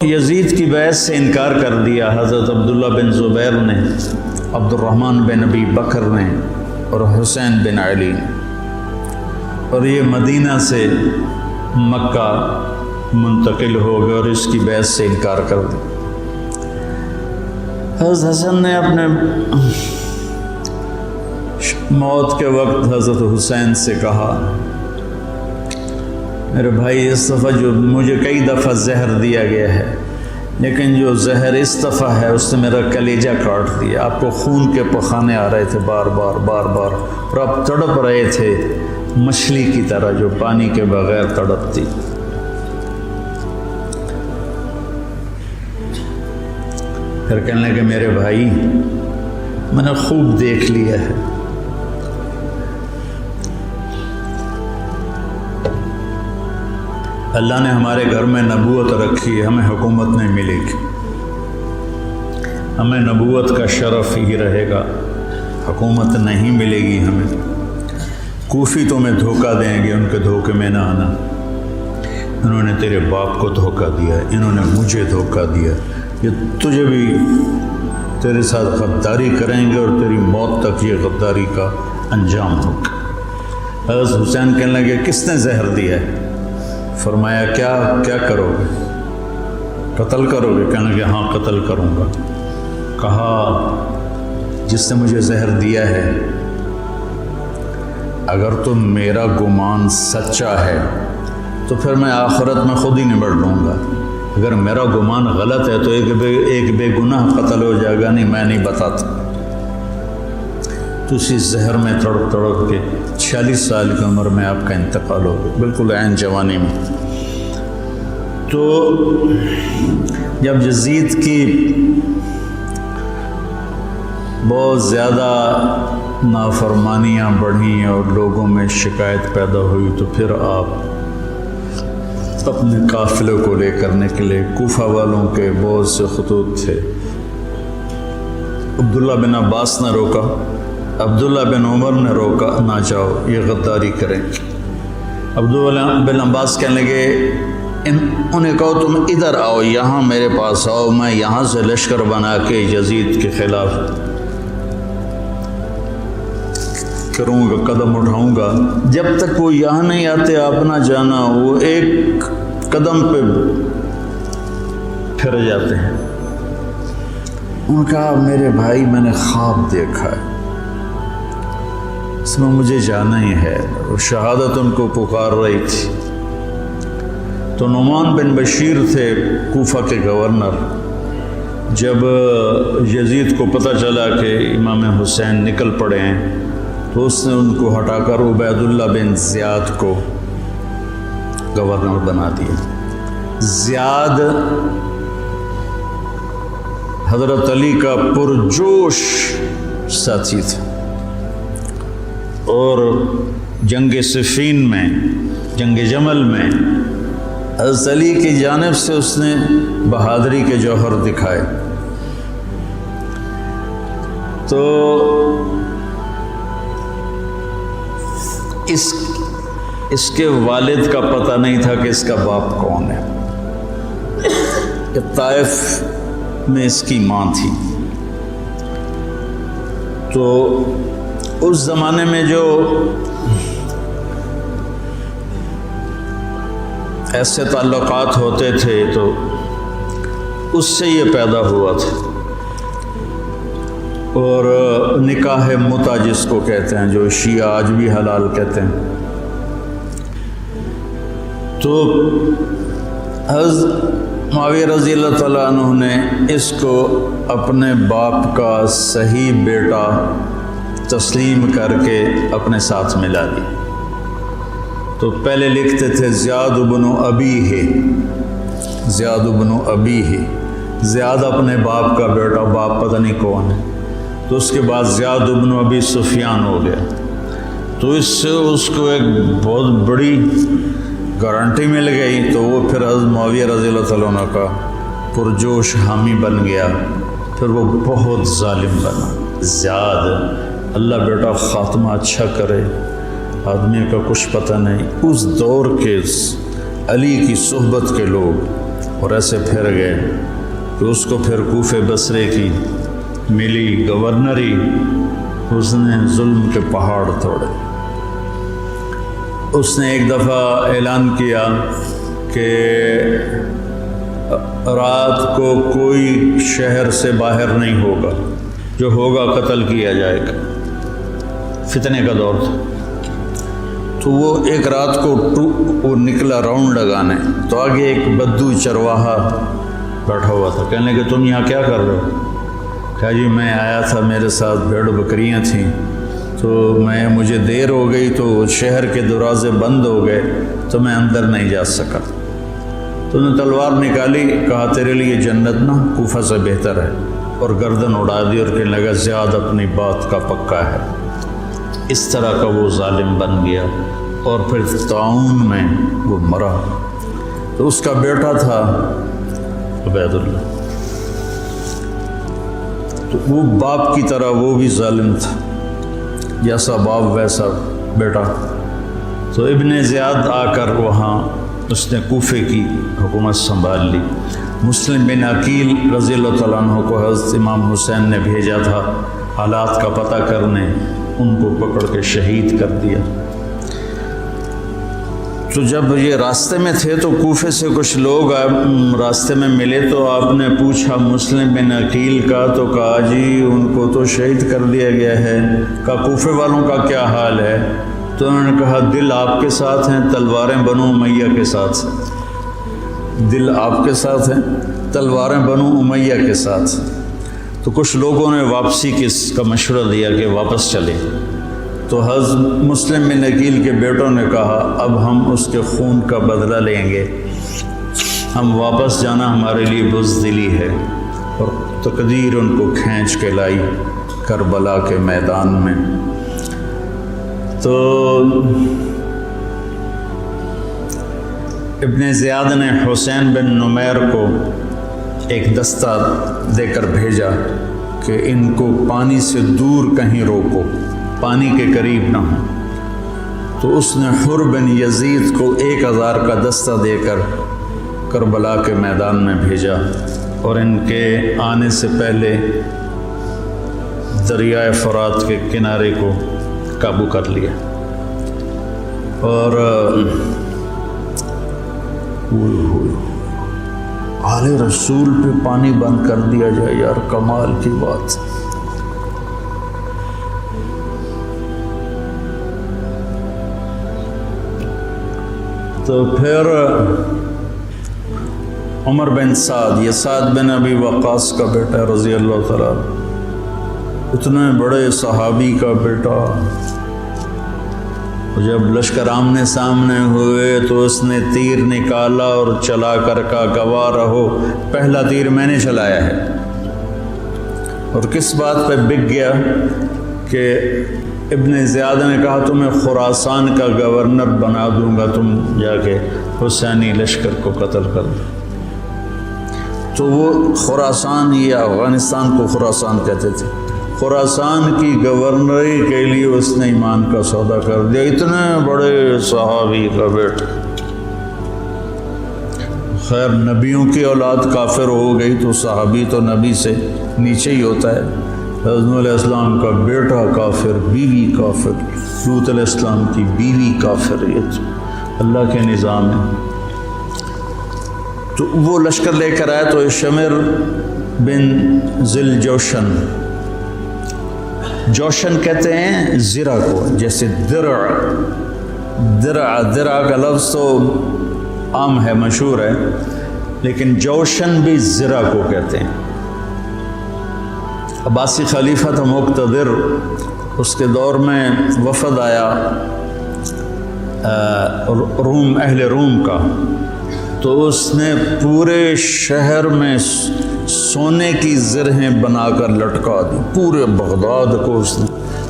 یزید کی بیعت سے انکار کر دیا حضرت عبداللہ بن زبیر نے، عبد الرحمن بن ابی بکر نے اور حسین بن علی نے، اور یہ مدینہ سے مکہ منتقل ہو گئے اور اس کی بیعت سے انکار کر دیا۔ حضرت حسن نے اپنے موت کے وقت حضرت حسین سے کہا، میرے بھائی اس دفعہ جو مجھے کئی دفعہ زہر دیا گیا ہے، لیکن جو زہر اس دفعہ ہے اس نے میرا کلیجہ کاٹ دیا۔ آپ کو خون کے پخانے آ رہے تھے بار بار اور آپ تڑپ رہے تھے مچھلی کی طرح جو پانی کے بغیر تڑپتی۔ پھر کہنے لگے میرے بھائی میں نے خوب دیکھ لیا ہے، اللہ نے ہمارے گھر میں نبوت رکھی ہے، ہمیں حکومت نہیں ملے گی، ہمیں نبوت کا شرف ہی رہے گا، حکومت نہیں ملے گی ہمیں۔ کوفی تمہیں دھوکہ دیں گے، ان کے دھوکے میں نہ آنا۔ انہوں نے تیرے باپ کو دھوکہ دیا، انہوں نے مجھے دھوکہ دیا، یہ تجھے بھی تیرے ساتھ غداری کریں گے اور تیری موت تک یہ غداری کا انجام ہوگا۔ حضرت حسین کہنے لگے کس نے زہر دیا ہے؟ فرمایا کیا کرو گے؟ قتل کرو گے؟ کہنے لگے ہاں قتل کروں گا۔ کہا جس نے مجھے زہر دیا ہے اگر تو میرا گمان سچا ہے تو پھر میں آخرت میں خود ہی نبٹ لوں گا، اگر میرا گمان غلط ہے تو ایک بے گناہ قتل ہو جائے گا، نہیں میں نہیں بتاتا۔ تو اسی زہر میں تڑپ کے 46 سال کی عمر میں آپ کا انتقال ہو گیا، بالکل عین جوانی میں۔ تو جب یزید کی بہت زیادہ نافرمانیاں بڑھیں اور لوگوں میں شکایت پیدا ہوئی تو پھر آپ اپنے قافلے کو لے کر نکلے۔ کوفہ والوں کے بہت سے خطوط تھے، عبداللہ بن عباس نے روکا، عبداللہ بن عمر نے روکا، نہ جاؤ یہ غداری کریں۔ عبداللہ بن عباس کہنے لگے انہیں کہو تم ادھر آؤ، یہاں میرے پاس آؤ، میں یہاں سے لشکر بنا کے یزید کے خلاف کروں گا، قدم اٹھاؤں گا۔ جب تک وہ یہاں نہیں آتے آپ نہ جانا، وہ ایک قدم پہ پھر جاتے ہیں۔ انہوں نے کہا میرے بھائی میں نے خواب دیکھا ہے، اس میں مجھے جانا ہی ہے، اور شہادت ان کو پکار رہی تھی۔ تو نعمان بن بشیر تھے کوفہ کے گورنر، جب یزید کو پتہ چلا کہ امام حسین نکل پڑے ہیں تو اس نے ان کو ہٹا کر عبید اللہ بن زیاد کو گورنر بنا دیا۔ زیاد حضرت علی کا پرجوش ساتھی تھا، اور جنگ صفین میں، جنگ جمل میں حضرت علی کی جانب سے اس نے بہادری کے جوہر دکھائے۔ تو اس کے والد کا پتہ نہیں تھا کہ اس کا باپ کون ہے، کہ طائف میں اس کی ماں تھی۔ تو اس زمانے میں جو ایسے تعلقات ہوتے تھے تو اس سے یہ پیدا ہوا تھا، اور نکاح متع جس کو کہتے ہیں، جو شیعہ آج بھی حلال کہتے ہیں۔ تو حضرت معاویہ رضی اللہ تعالیٰ عنہ نے اس کو اپنے باپ کا صحیح بیٹا تسلیم کر کے اپنے ساتھ ملا دی۔ تو پہلے لکھتے تھے زیاد بن ابی ہے، زیاد بن ابی ہے، زیاد اپنے باپ کا بیٹا، باپ پتہ نہیں کون ہے۔ تو اس کے بعد زیاد بن ابی سفیان ہو گیا۔ تو اس سے اس کو ایک بہت بڑی گارنٹی مل گئی، تو وہ پھر حضرت معاویہ رضی اللہ تعالیٰ عنہ کا پرجوش حامی بن گیا، پھر وہ بہت ظالم بنا۔ زیاد اللہ بیٹا خاتمہ اچھا کرے، آدمی کا کچھ پتہ نہیں۔ اس دور کے علی کی صحبت کے لوگ اور ایسے پھر گئے کہ اس کو پھر کوفے بصرے کی ملی گورنری، اس نے ظلم کے پہاڑ توڑے۔ اس نے ایک دفعہ اعلان کیا کہ رات کو کوئی شہر سے باہر نہیں ہوگا، جو ہوگا قتل کیا جائے گا۔ فتنے کا دور تھا، تو وہ ایک رات کو وہ نکلا راؤنڈ لگانے، تو آگے ایک بدو چرواہا بیٹھا ہوا تھا۔ کہنے کہ تم یہاں کیا کر رہے ہو؟ کہا جی میں آیا تھا، میرے ساتھ بھیڑ بکریاں تھیں، تو مجھے دیر ہو گئی تو شہر کے دروازے بند ہو گئے تو میں اندر نہیں جا سکا۔ تو نے تلوار نکالی، کہا تیرے لیے جنت نہ کوفہ سے بہتر ہے، اور گردن اڑا دی اور کہنے لگا زیاد اپنی بات کا پکا ہے۔ اس طرح کا وہ ظالم بن گیا، اور پھر طاعون میں وہ مرا۔ تو اس کا بیٹا تھا عبید اللہ، تو وہ باپ کی طرح وہ بھی ظالم تھا، جیسا باپ ویسا بیٹا۔ تو ابن زیاد آ کر وہاں اس نے کوفے کی حکومت سنبھال لی۔ مسلم بن عقیل رضی اللہ تعالیٰ عنہ کو حضرت امام حسین نے بھیجا تھا حالات کا پتہ کرنے، ان کو پکڑ کے شہید کر دیا۔ تو جب یہ راستے میں تھے تو کوفے سے کچھ لوگ راستے میں ملے، تو آپ نے پوچھا مسلم بن عقیل کا، تو کہا جی ان کو تو شہید کر دیا گیا ہے۔ کہا کوفے والوں کا کیا حال ہے؟ تو انہوں نے کہا دل آپ کے ساتھ ہیں، تلواریں بنو امیہ کے ساتھ ہیں۔ دل آپ کے ساتھ ہیں، تلواریں بنو امیہ کے ساتھ۔ تو کچھ لوگوں نے واپسی کا مشورہ دیا کہ واپس چلے، تو حضرت مسلم بن عقیل کے بیٹوں نے کہا اب ہم اس کے خون کا بدلہ لیں گے، ہم واپس جانا ہمارے لیے بزدلی ہے۔ اور تقدیر ان کو کھینچ کے لائی کربلا کے میدان میں۔ تو ابن زیاد نے حسین بن نمیر کو ایک دستہ دے کر بھیجا کہ ان کو پانی سے دور کہیں روکو، پانی کے قریب نہ ہو۔ تو اس نے حر بن یزید کو 1000 کا دستہ دے کر کربلا کے میدان میں بھیجا، اور ان کے آنے سے پہلے دریائے فرات کے کنارے کو قابو کر لیا۔ اور آل رسول پہ پانی بند کر دیا جائے، یار کمال کی بات۔ تو پھر عمر بن سعد، یہ سعد بن ابی وقاص کا بیٹا رضی اللہ تعالیٰ، اتنے بڑے صحابی کا بیٹا، جب لشکر آمنے سامنے ہوئے تو اس نے تیر نکالا اور چلا کر کا گواہ رہو پہلا تیر میں نے چلایا ہے۔ اور کس بات پہ بک گیا کہ ابن زیاد نے کہا تمہیں خراسان کا گورنر بنا دوں گا، تم جا کے حسینی لشکر کو قتل کر دو۔ تو وہ خراسان، یہ افغانستان کو خراسان کہتے تھے، خراسان کی گورنری کے لیے اس نے ایمان کا سودا کر دیا۔ اتنے بڑے صحابی کا بیٹا، خیر نبیوں کی اولاد کافر ہو گئی تو صحابی تو نبی سے نیچے ہی ہوتا ہے۔ حضرت علیہ السلام کا بیٹا کافر، بیوی کافر، لوط علیہ السلام کی بیوی کافر، یہ تو اللہ کے نظام ہے۔ تو وہ لشکر لے کر آئے تو شمر بن ذل جوشن، جوشن کہتے ہیں زرہ کو، جیسے درع کا لفظ تو عام ہے، مشہور ہے، لیکن جوشن بھی زرہ کو کہتے ہیں۔ عباسی خلیفہ تھا مقتدر، اس کے دور میں وفد آیا روم، اہل روم کا، تو اس نے پورے شہر میں سونے کی زرہیں بنا کر لٹکا دی، پورے بغداد کو اس نے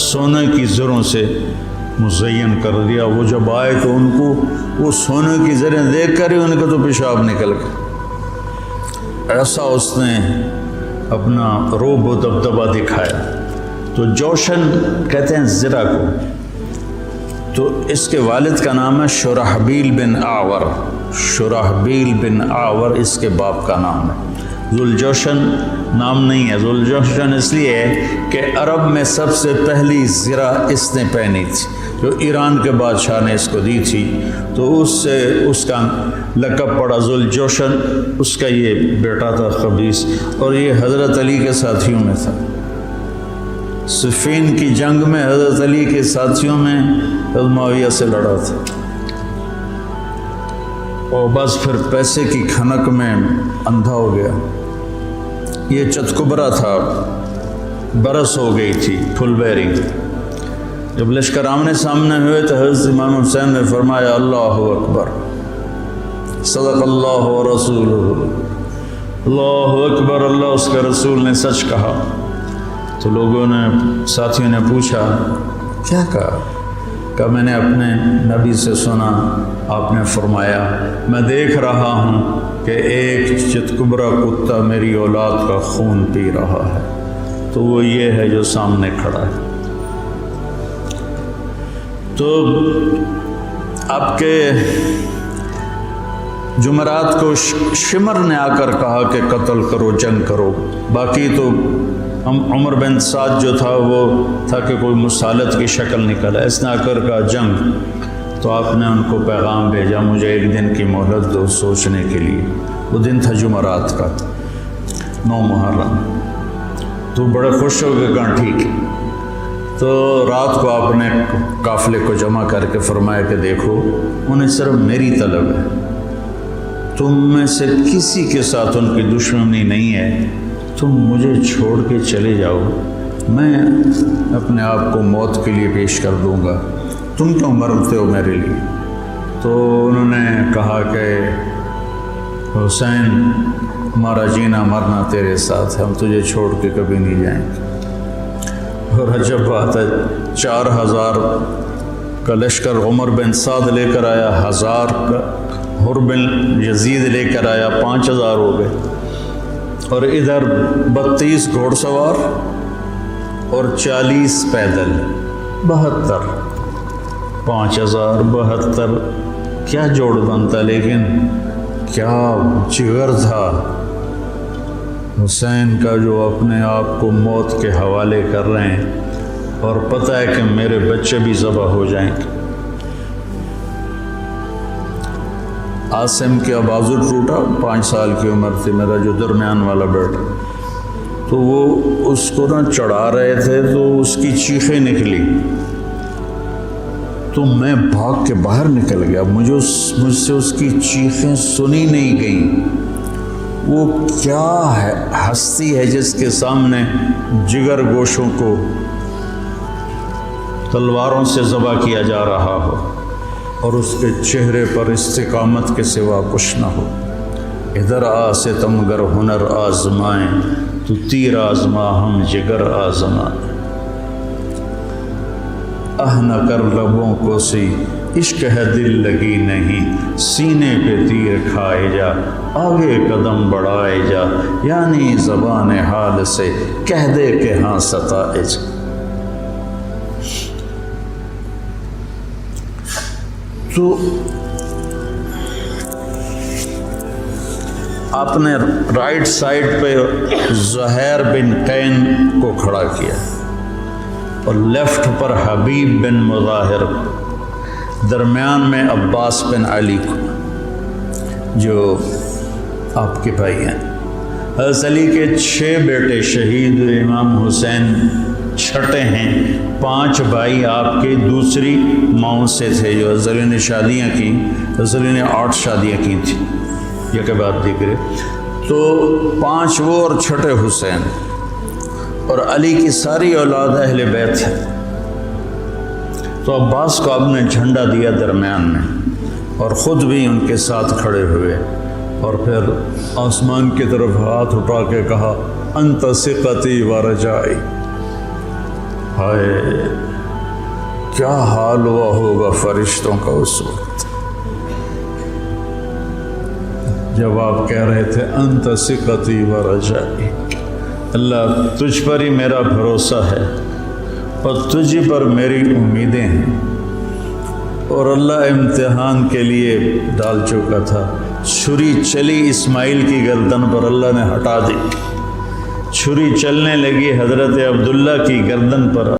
سونے کی زروں سے مزین کر دیا۔ وہ جب آئے تو ان کو وہ سونے کی زریں دیکھ کر ہی ان کا تو پیشاب نکل گیا، ایسا اس نے اپنا روب و دبدبہ دکھایا۔ تو جوشن کہتے ہیں زرہ کو۔ تو اس کے والد کا نام ہے شرحبیل بن اعور، شرحبیل بن آور اس کے باپ کا نام ہے۔ ذوالجوشن نام نہیں ہے، ذوالجوشن اس لیے ہے کہ عرب میں سب سے پہلی زرہ اس نے پہنی تھی، جو ایران کے بادشاہ نے اس کو دی تھی، تو اس سے اس کا لقب پڑا ذوالجوشن۔ اس کا یہ بیٹا تھا قبیس، اور یہ حضرت علی کے ساتھیوں میں تھا۔ صفین کی جنگ میں حضرت علی کے ساتھیوں میں حضرت معاویہ سے لڑا تھا، اور بس پھر پیسے کی کھنک میں اندھا ہو گیا۔ یہ چتکبرا تھا، برس ہو گئی تھی، پھل بیری۔ جب لشکر آمنے سامنے ہوئے تو حضرت امام حسین نے فرمایا اللہ اکبر، صدق اللہ و رسولہ، اللہ اکبر، اللہ اس کے رسول نے سچ کہا۔ تو لوگوں نے، ساتھیوں نے پوچھا کیا کہا میں نے اپنے نبی سے سنا، آپ نے فرمایا میں دیکھ رہا ہوں کہ ایک چتکبرا کتا میری اولاد کا خون پی رہا ہے، تو وہ یہ ہے جو سامنے کھڑا ہے۔ تو آپ کے جمعرات کو شمر نے آ کر کہا کہ قتل کرو، جنگ کرو، باقی تو عمر بن سعد جو تھا وہ تھا کہ کوئی مسالت کی شکل نکلا، اس نے آ کر کہا جنگ، تو آپ نے ان کو پیغام بھیجا مجھے ایک دن کی مہلت دو سوچنے کے لیے۔ وہ دن تھا جمعرات کا، 9 محرم۔ تو بڑے خوش ہو گئے، کہا ٹھیک ہے۔ تو رات کو آپ نے قافلے کو جمع کر کے فرمایا کہ دیکھو انہیں صرف میری طلب ہے، تم میں سے کسی کے ساتھ ان کی دشمنی نہیں ہے، تم مجھے چھوڑ کے چلے جاؤ، میں اپنے آپ کو موت کے لیے پیش کر دوں گا، تم کیوں مرتے ہو میرے لیے؟ تو انہوں نے کہا کہ حسین ہمارا جینا مرنا تیرے ساتھ ہے، ہم تجھے چھوڑ کے کبھی نہیں جائیں گے۔ اور عجب بات ہے، 4000 کا لشکر عمر بن سعد لے کر آیا، 1000 کا حر بن یزید لے کر آیا، 5000 ہو گئے، اور ادھر 32 گھوڑ سوار اور 40 پیدل، 72، 5000 72، کیا جوڑ بنتا، لیکن کیا جگر تھا حسین کا، جو اپنے آپ کو موت کے حوالے کر رہے ہیں، اور پتہ ہے کہ میرے بچے بھی ذبح ہو جائیں گے۔ عاصم کا بازو ٹوٹا، 5 سال کی عمر تھی، میرا جو درمیان والا بیٹا، تو وہ اس کو نہ چڑھا رہے تھے تو اس کی چیخیں نکلی، تو میں بھاگ کے باہر نکل گیا، مجھ سے اس کی چیخیں سنی نہیں گئیں۔ وہ کیا ہے ہستی ہے جس کے سامنے جگر گوشوں کو تلواروں سے ذبح کیا جا رہا ہو، اور اس کے چہرے پر استقامت کے سوا کچھ نہ ہو۔ ادھر آ ستمگر ہنر آزمائیں، تو تیر آزما ہم جگر آزمائیں، نہ کر لبوں کو سی عشق ہے دل لگی نہیں، سینے پہ تیر کھائے جا آگے قدم بڑھائے جا، یعنی زبان حال سے کہہ دے کہ ہاں ستائے جا۔ تو آپ نے رائٹ سائڈ پہ زہیر بن قین کو کھڑا کیا، اور لیفٹ پر حبیب بن مظاہر، درمیان میں عباس بن علی کو، جو آپ کے بھائی ہیں۔ حضرت علی کے 6 بیٹے شہید، امام حسین چھٹے ہیں، 5 بھائی آپ کے دوسری ماؤں سے تھے، جو حضرت علی نے شادیاں کی، حضرت علی نے 8 شادیاں کی تھیں، یہ کے بعد دیکھ رہے، تو 5 وہ اور چھٹے حسین، اور علی کی ساری اولاد اہل بیت ہے۔ تو عباس کو آپ نے جھنڈا دیا درمیان میں، اور خود بھی ان کے ساتھ کھڑے ہوئے، اور پھر آسمان کی طرف ہاتھ اٹھا کے کہا انت ثقتی و رجائی۔ ہائے کیا حال ہوا ہوگا فرشتوں کا اس وقت جب آپ کہہ رہے تھے انت ثقتی و رجائی، اللہ تجھ پر ہی میرا بھروسہ ہے اور تجھ پر میری امیدیں ہیں۔ اور اللہ امتحان کے لیے ڈال چکا تھا۔ چھری چلی اسماعیل کی گردن پر، اللہ نے ہٹا دی۔ چھری چلنے لگی حضرت عبداللہ کی گردن پر،